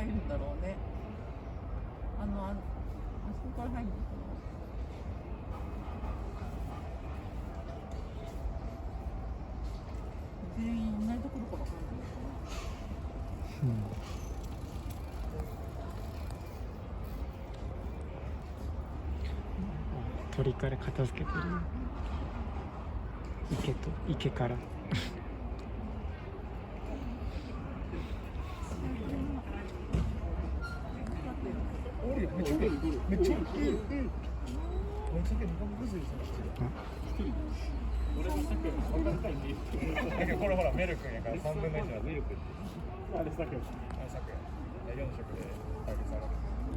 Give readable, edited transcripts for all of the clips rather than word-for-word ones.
るんだろうね。あそこから入るのかな。全員いないところから入るのかな。鳥から片付けてる。池から。めっちゃいい。めっちゃいい。俺のさっき分かんないんで。これほらメル君やから3分の1はメル君。あれさっき。4食で対決される。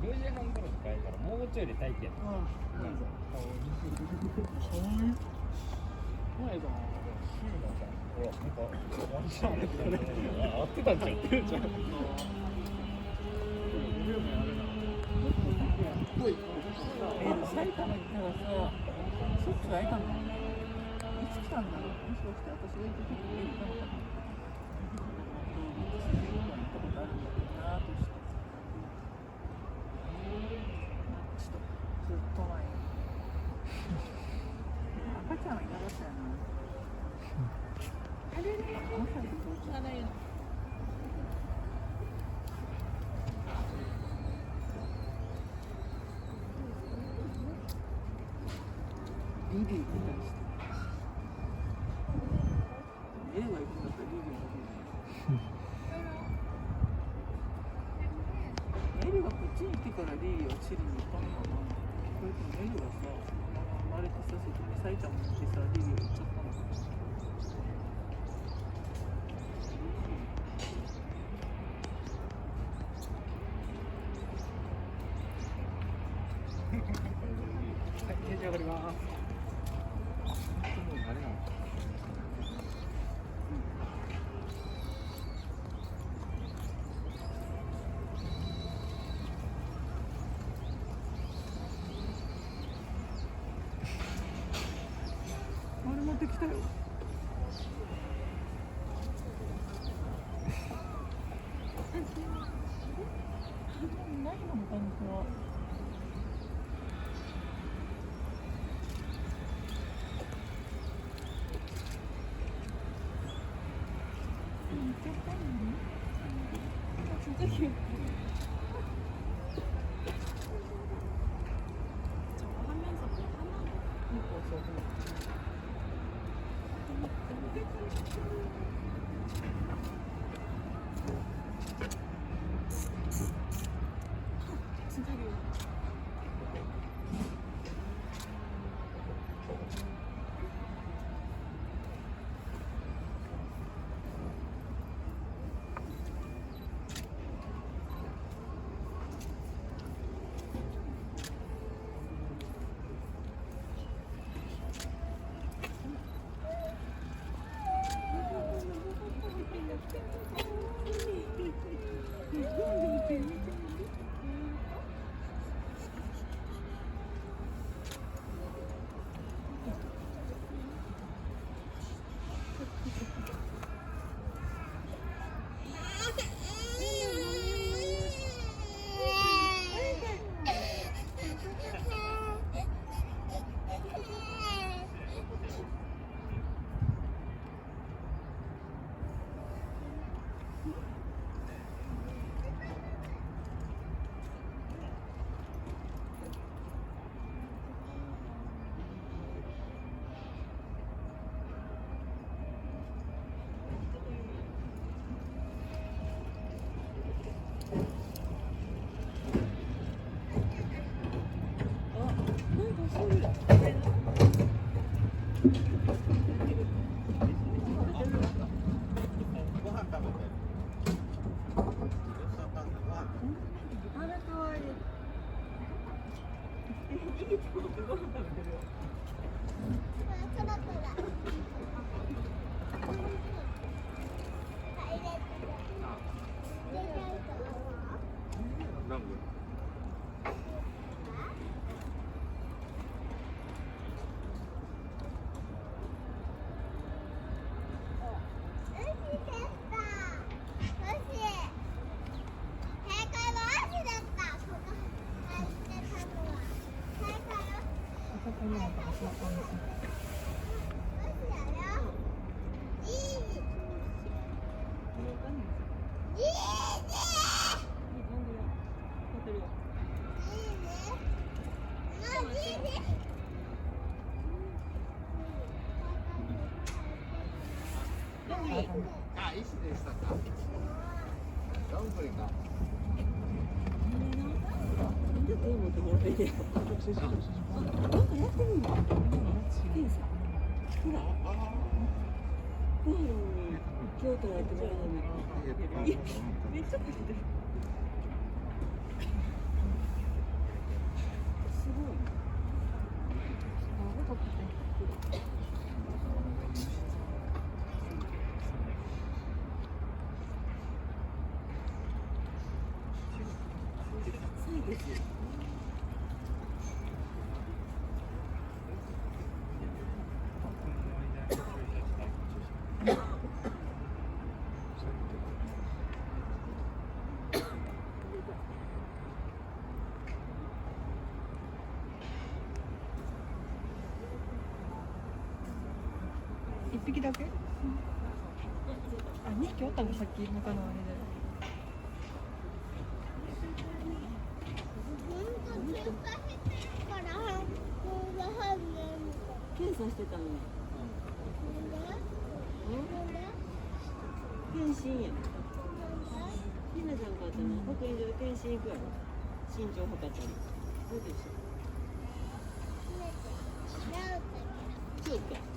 4時半頃に帰るからもうちょいで待機やった。前だ。ほらなんかワンシャン合ってたんちゃう。埼玉に行ったらさ、しょっちゅう会えたの？いつ来たんだろう？もしかして私が行った時に行ったのかな？私が行ったことあるんだけどなとして。ちょっとずっと前に。赤ちゃんはいなかったよな。あれね、5歳で東京はないよ。リリー行ったりして。エレが行くんだったらリリーも行くんだ。エレがこっちに来てからリリーはチリに行ったのかな。これでもエレはさ、生まれてさ、埼玉に来てさ、リリーが行っちゃったのかな。上がります。あれ持ってきたよ。ないのもこんにちは。あ、石でしたか。どんぐりか。なんで手持ってもらってんねや。なんかやってるんだ。ケンさん。ほら。ご飯に京都やってもらうのに。いや、めっちゃ食ってる。すごい。です。一匹だけ？あ、2匹おったのさっき中のあれで。検査してたの。検診や。ひなちゃんかったの。保健所で検診行くやろ。身長測ったり。そうでしょ。そうか。